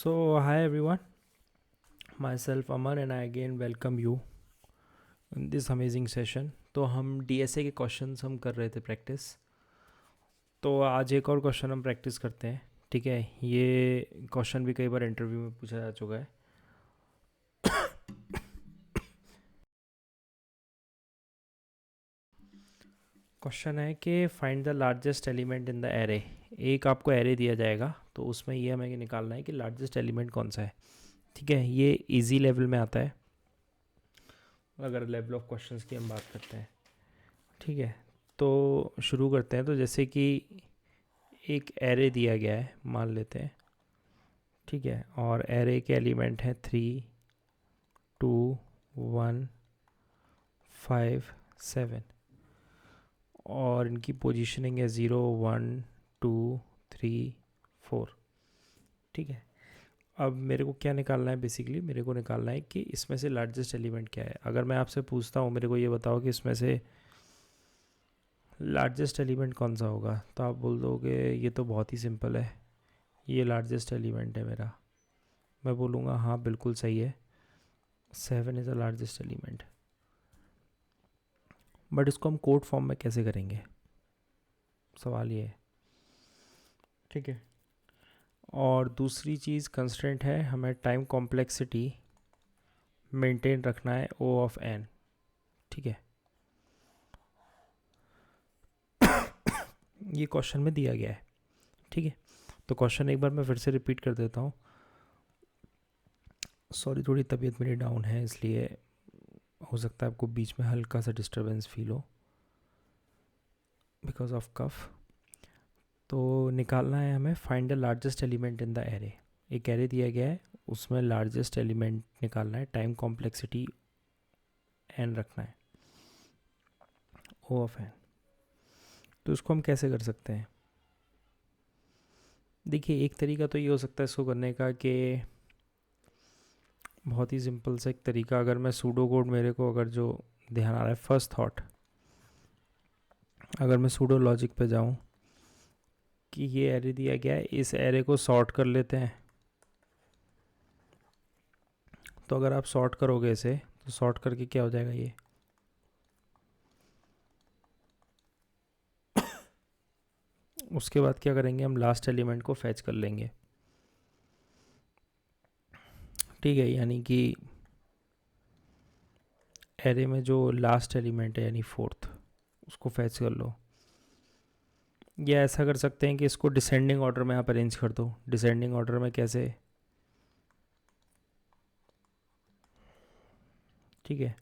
So, hi everyone, myself Amar and I again welcome you in this amazing session. तो हम DSA के questions हम कर रहे थे प्रैक्टिस। तो आज एक और क्वेश्चन हम प्रैक्टिस करते हैं। ठीक है, ये क्वेश्चन भी कई बार इंटरव्यू में पूछा जा चुका है। क्वेश्चन है कि find the largest element in the array. एक आपको एरे दिया जाएगा तो उसमें ये हमें निकालना है कि लार्जेस्ट एलिमेंट कौन सा है। ठीक है, ये इजी लेवल में आता है अगर लेवल ऑफ क्वेश्चंस की हम बात करते हैं। ठीक है, तो शुरू करते हैं। तो जैसे कि एक एरे दिया गया है मान लेते हैं। ठीक है, और एरे के एलिमेंट हैं 3, 2, 1, 5, 7 और इनकी पोजीशनिंग है 0, 1, 2, 3, 4। ठीक है, अब मेरे को क्या निकालना है? बेसिकली मेरे को निकालना है कि इसमें से लार्जेस्ट एलिमेंट क्या है। अगर मैं आपसे पूछता हूँ मेरे को ये बताओ कि इसमें से लार्जेस्ट एलिमेंट कौन सा होगा, तो आप बोल दोगे ये तो बहुत ही सिंपल है, ये लार्जेस्ट एलिमेंट है मेरा। मैं बोलूँगा हाँ बिल्कुल सही है, 7 is the largest element. But इसको हम कोड फॉर्म में कैसे करेंगे, सवाल ये है। ठीक है, और दूसरी चीज़ कंस्ट्रेंट है, हमें टाइम कॉम्प्लेक्सिटी मेंटेन रखना है O ऑफ n। ठीक है, ये क्वेश्चन में दिया गया है। ठीक है, तो क्वेश्चन एक बार मैं फिर से रिपीट कर देता हूँ। सॉरी, थोड़ी तबीयत मेरी डाउन है इसलिए हो सकता है आपको बीच में हल्का सा डिस्टर्बेंस फील हो बिकॉज ऑफ कफ। तो निकालना है हमें find the largest element in the array. एक एरे दिया गया है, उसमें लार्जेस्ट एलिमेंट निकालना है, टाइम कॉम्प्लेक्सिटी n रखना है, O ऑफ n। तो इसको हम कैसे कर सकते हैं? देखिए, एक तरीका तो ये हो सकता है इसको करने का कि बहुत ही सिंपल सा एक तरीका, अगर मैं सूडो कोड मेरे को अगर जो ध्यान आ रहा है फर्स्ट थॉट, अगर मैं सूडो लॉजिक पे जाऊं कि ये एरे दिया गया है, इस एरे को सॉर्ट कर लेते हैं। तो अगर आप सॉर्ट करोगे इसे तो सॉर्ट करके क्या हो जाएगा ये, उसके बाद क्या करेंगे हम लास्ट एलिमेंट को फैच कर लेंगे। ठीक है, यानी कि एरे में जो लास्ट एलिमेंट है यानी फोर्थ, उसको फैच कर लो। या ऐसा कर सकते हैं कि इसको डिसेंडिंग ऑर्डर में आप अरेंज कर दो। डिसेंडिंग ऑर्डर में कैसे? ठीक है,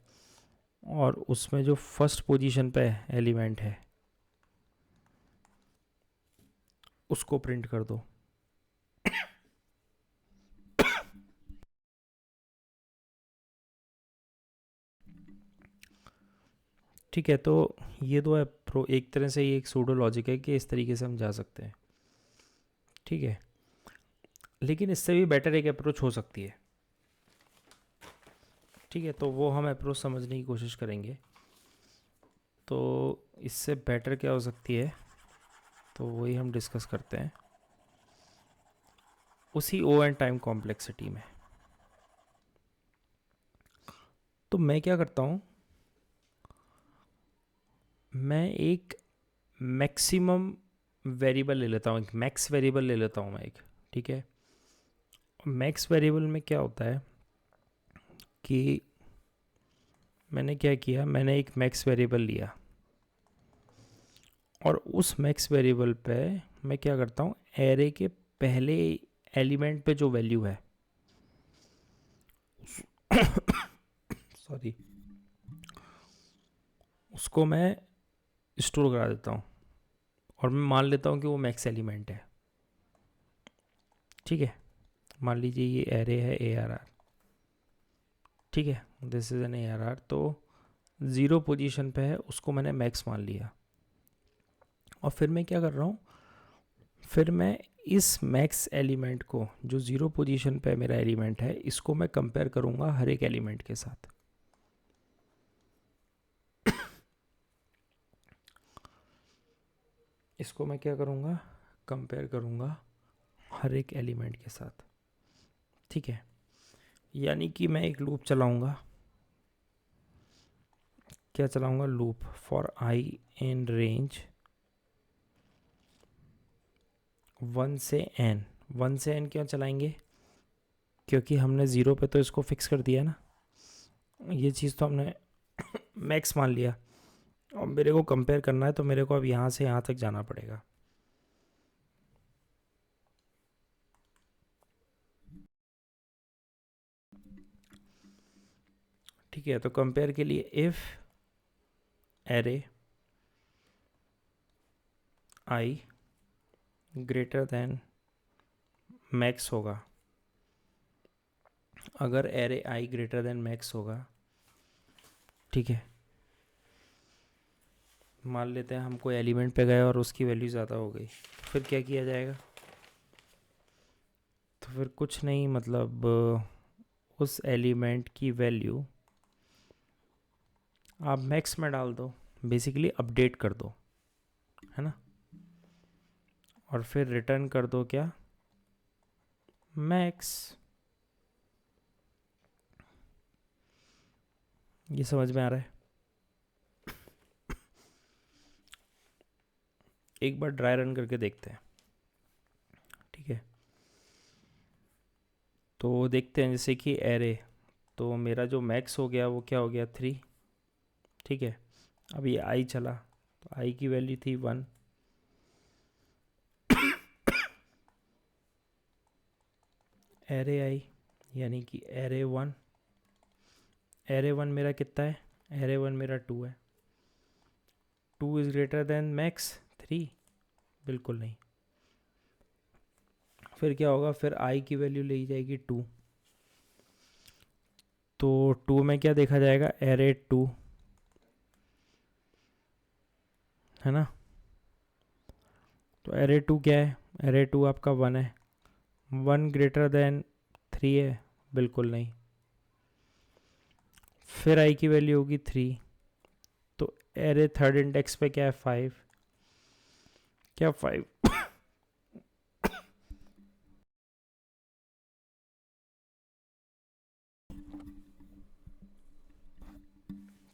और उसमें जो फर्स्ट पोजीशन पे एलिमेंट है उसको प्रिंट कर दो। ठीक है, तो ये तो है एक तरह से ये एक सूडो लॉजिक है कि इस तरीके से हम जा सकते हैं। ठीक है, लेकिन इससे भी बेटर एक अप्रोच हो सकती है। ठीक है, तो वो हम अप्रोच समझने की कोशिश करेंगे। तो इससे बेटर क्या हो सकती है, तो वही हम डिस्कस करते हैं उसी ओ एंड टाइम कॉम्प्लेक्सिटी में। तो मैं क्या करता हूँ, मैं एक मैक्सिमम वेरिएबल ले लेता हूँ, एक मैक्स वेरिएबल ले लेता हूँ मैं एक। ठीक है, मैक्स वेरिएबल में क्या होता है कि मैंने क्या किया, मैंने एक मैक्स वेरिएबल लिया और उस मैक्स वेरिएबल पे मैं क्या करता हूँ, एरे के पहले एलिमेंट पे जो वैल्यू है सॉरी, उसको मैं स्टोर करा देता हूँ और मैं मान लेता हूँ कि वो मैक्स एलिमेंट है। ठीक है, मान लीजिए ये एरे है ARR। ठीक है, दिस इज़ एन ARR। तो 0 पोजीशन पे है, उसको मैंने मैक्स मान लिया। और फिर मैं क्या कर रहा हूँ, फिर मैं इस मैक्स एलिमेंट को जो 0 पोजीशन पे मेरा एलिमेंट है, इसको मैं कंपेयर करूँगा हर एक एलिमेंट के साथ। इसको मैं क्या करूँगा, कंपेयर करूँगा हर एक एलिमेंट के साथ। ठीक है, यानी कि मैं एक लूप चलाऊंगा, क्या चलाऊंगा, loop for I in range 1 से n। 1 से n क्यों चलाएंगे, क्योंकि हमने 0 पे तो इसको फिक्स कर दिया ना, ये चीज़ तो हमने मैक्स मान लिया। और मेरे को कंपेयर करना है तो मेरे को अब यहाँ से यहाँ तक जाना पड़ेगा। ठीक है, तो कंपेयर के लिए if array I greater than max होगा, अगर एरे आई ग्रेटर देन मैक्स होगा, ठीक है, मान लेते हैं हम कोई एलिमेंट पे गए और उसकी वैल्यू ज़्यादा हो गई, तो फिर क्या किया जाएगा, तो फिर कुछ नहीं, मतलब उस एलिमेंट की वैल्यू आप मैक्स में डाल दो, बेसिकली अपडेट कर दो, है ना, और फिर रिटर्न कर दो क्या, मैक्स। ये समझ में आ रहा है। एक बार ड्राई रन करके देखते हैं, ठीक है, तो देखते हैं जैसे कि एरे, तो मेरा जो मैक्स हो गया वो क्या हो गया 3, ठीक है, अब ये आई चला तो आई की वैल्यू थी 1, एरे आई यानी कि एरे 1, एरे 1 मेरा कितना है, एरे 1 मेरा 2 है, 2 इज़ ग्रेटर देन मैक्स 3, बिल्कुल नहीं। फिर क्या होगा, फिर आई की वैल्यू ली जाएगी 2, तो 2 में क्या देखा जाएगा, एरे 2, है ना, तो एरे 2 क्या है, एरे 2 आपका 1 है, 1 ग्रेटर देन 3 है, बिल्कुल नहीं। फिर आई की वैल्यू होगी 3, तो एरे थर्ड इंडेक्स पे क्या है 5, क्या 5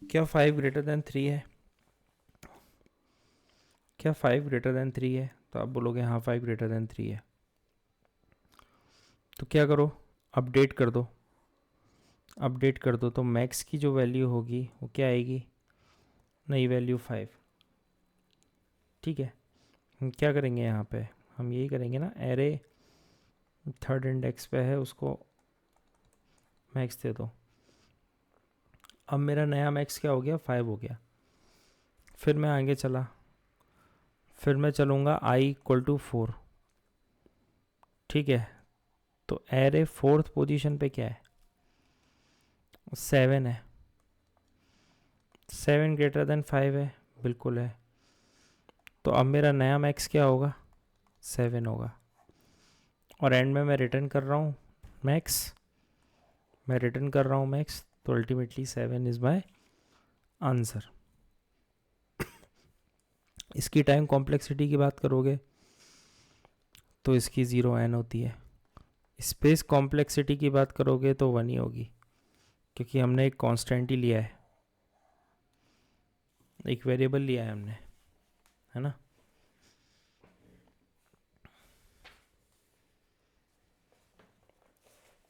क्या 5 ग्रेटर देन 3 है, क्या 5 ग्रेटर देन 3 है, तो आप बोलोगे हाँ 5 ग्रेटर देन 3 है, तो क्या करो, अपडेट कर दो, अपडेट कर दो, तो मैक्स की जो वैल्यू होगी वो क्या आएगी, नई वैल्यू 5, ठीक है। हम क्या करेंगे यहाँ पे, हम यही करेंगे ना, एरे थर्ड इंडेक्स पे है उसको मैक्स दे दो, अब मेरा नया मैक्स क्या हो गया 5 हो गया। फिर मैं आगे चला, फिर मैं चलूँगा आई इक्वल टू 4, ठीक है, तो एरे फोर्थ पोजीशन पे क्या है, 7 है, 7 ग्रेटर देन 5 है, बिल्कुल है, तो अब मेरा नया मैक्स क्या होगा, 7 होगा, और एंड में मैं रिटर्न कर रहा हूँ मैक्स, मैं रिटर्न कर रहा हूँ मैक्स, तो अल्टीमेटली 7 इज़ माई आंसर। इसकी टाइम कॉम्प्लेक्सिटी की बात करोगे तो इसकी 0n होती है, स्पेस कॉम्प्लेक्सिटी की बात करोगे तो 1 ही होगी, क्योंकि हमने एक कांस्टेंट ही लिया है, एक वेरिएबल लिया है हमने, है ना।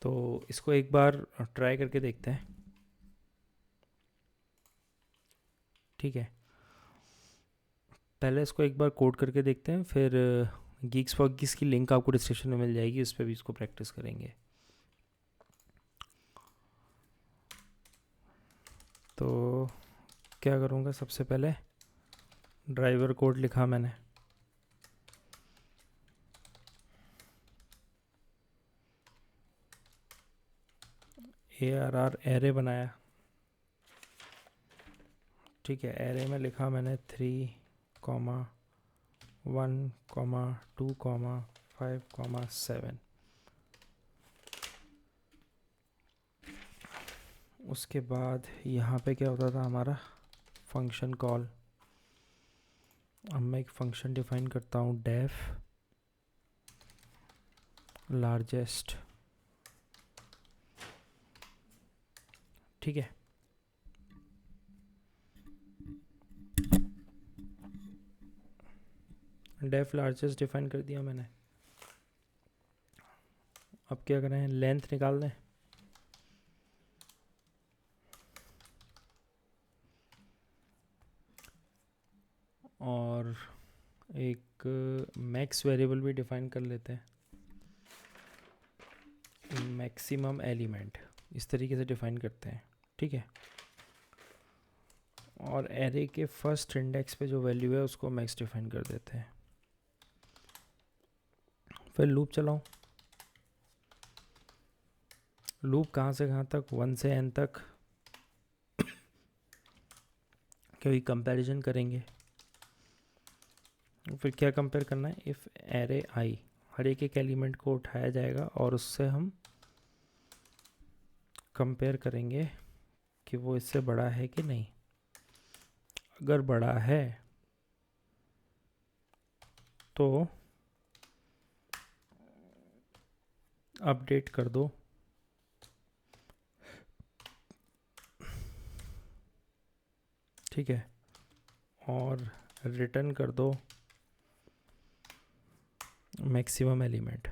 तो इसको एक बार ट्राई करके देखते हैं, ठीक है, पहले इसको एक बार कोड करके देखते हैं, फिर गीक्स फॉर गीक्स की लिंक आपको डिस्क्रिप्शन में मिल जाएगी, उस पर भी इसको प्रैक्टिस करेंगे। तो क्या करूँगा, सबसे पहले ड्राइवर कोड लिखा मैंने, ARR एरे बनाया, ठीक है, एरे में लिखा मैंने 3, 1, 2, 5, 7, उसके बाद यहाँ पे क्या होता था हमारा फंक्शन कॉल, अब मैं एक फंक्शन डिफाइन करता हूँ डेफ लार्जेस्ट ठीक है। डेफ लार्जेस्ट डिफाइन कर दिया मैंने। अब क्या करें, लेंथ निकाल दें। और एक मैक्स वेरिएबल भी डिफाइन कर लेते हैं, मैक्सिमम एलिमेंट, इस तरीके से डिफाइन करते हैं, ठीक है। और एरे के फर्स्ट इंडेक्स पे जो वैल्यू है उसको मैक्स डिफाइन कर देते हैं। फिर लूप चलाऊं। लूप कहाँ से कहाँ तक, 1 से n तक, क्योंकि कंपैरिजन करेंगे। फिर क्या कंपेयर करना है, इफ़ एरे आई, हर एक एलिमेंट को उठाया जाएगा और उससे हम कंपेयर करेंगे कि वो इससे बड़ा है कि नहीं। अगर बड़ा है तो अपडेट कर दो, ठीक है, और रिटर्न कर दो मैक्सिमम एलिमेंट।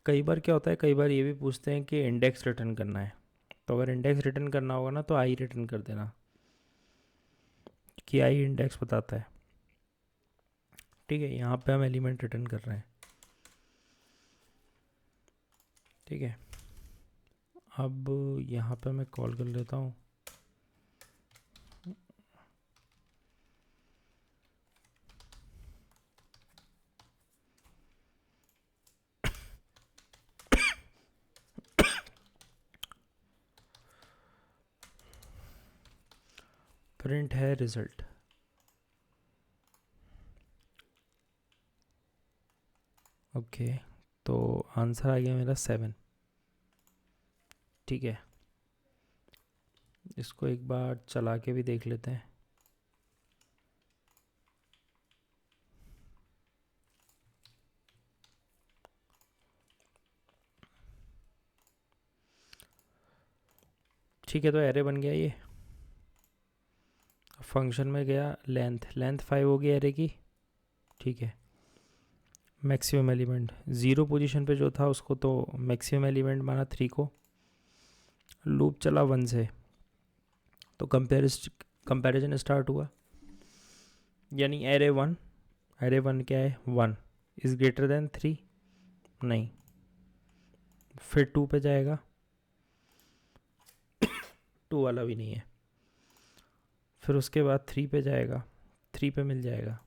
कई बार क्या होता है, कई बार ये भी पूछते हैं कि इंडेक्स रिटर्न करना है, तो अगर इंडेक्स रिटर्न करना होगा ना तो आई रिटर्न कर देना, कि आई इंडेक्स बताता है, ठीक है। यहाँ पे हम एलिमेंट रिटर्न कर रहे हैं, ठीक है। अब यहाँ पे मैं कॉल कर लेता हूँ, प्रिंट है रिजल्ट। ओके, तो आंसर आ गया मेरा 7, ठीक है। इसको एक बार चला के भी देख लेते हैं। ठीक है, तो एरे बन गया ये। फंक्शन में गया, लेंथ 5 होगी एरे की, ठीक है। मैक्सिमम एलिमेंट 0 पोजीशन पे जो था उसको तो मैक्सिमम एलिमेंट माना 3 को। लूप चला 1 से, तो कंपैरिजन स्टार्ट हुआ, यानी एरे 1 क्या है, 1 इज़ ग्रेटर देन 3, नहीं। फिर 2 पे जाएगा, 2 वाला भी नहीं है। फिर उसके बाद 3 पे जाएगा, 3 पे मिल जाएगा,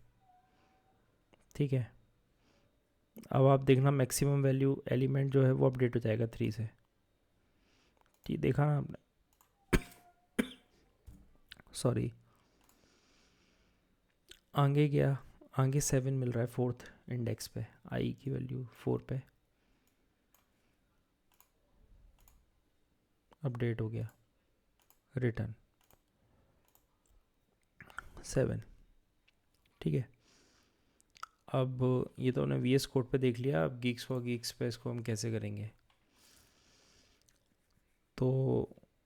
ठीक है। अब आप देखना मैक्सिमम वैल्यू एलिमेंट जो है वो अपडेट हो जाएगा 3 से, ठीक, देखा ना आपने। सॉरी, आगे गया, आगे 7 मिल रहा है 4th इंडेक्स पे, आई की वैल्यू 4 पे अपडेट हो गया, रिटर्न 7, ठीक है। अब ये तो हमने VS कोड पे देख लिया, अब गीक्स फॉर गीक्स पे इसको हम कैसे करेंगे। तो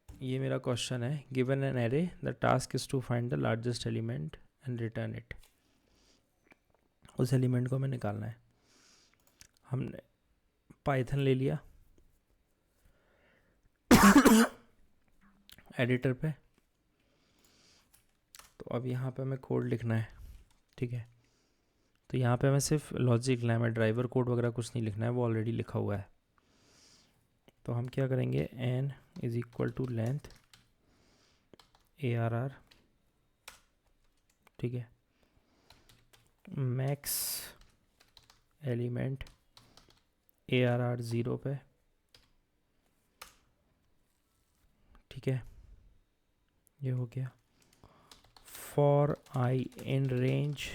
ये मेरा क्वेश्चन है, given an array the task is to find the largest element and return it. उस एलिमेंट को हमें निकालना है। हमने पाइथन ले लिया एडिटर पे, तो अब यहाँ पे हमें कोड लिखना है, ठीक है। तो यहाँ पे हमें सिर्फ लॉजिक लिखना है, हमें ड्राइवर कोड वगैरह कुछ नहीं लिखना है, वो ऑलरेडी लिखा हुआ है। तो हम क्या करेंगे, n is equal to length ARR, ठीक है, मैक्स एलिमेंट ARR 0 पे, ठीक है, ये हो गया। फॉर आई इन रेंज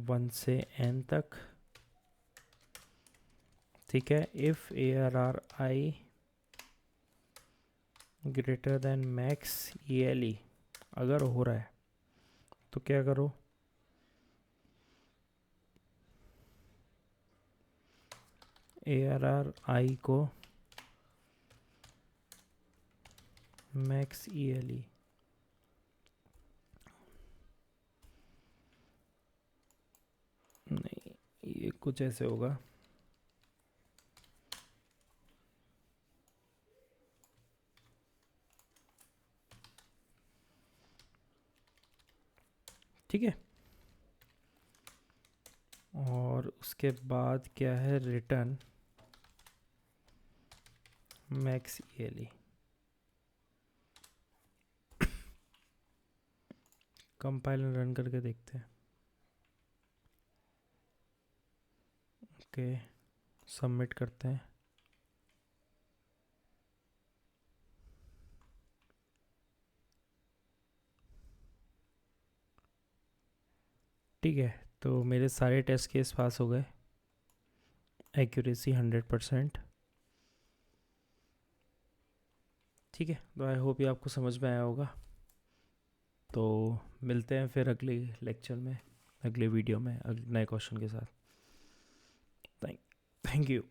1 से n तक, ठीक है, if ARR I greater than max ELE अगर हो रहा है तो क्या करो, ARR को मैक्स ELE, नहीं ये कुछ ऐसे होगा, ठीक है। और उसके बाद क्या है, return max ELE। Compile run करके देखते हैं। ओके, सबमिट करते हैं। ठीक है, तो मेरे सारे टेस्ट केस पास हो गए, एक्यूरेसी 100%। ठीक है, तो आई होप ये आपको समझ में आया होगा। तो मिलते हैं फिर अगले लेक्चर में, अगले वीडियो में, अगले नए क्वेश्चन के साथ। Thank you.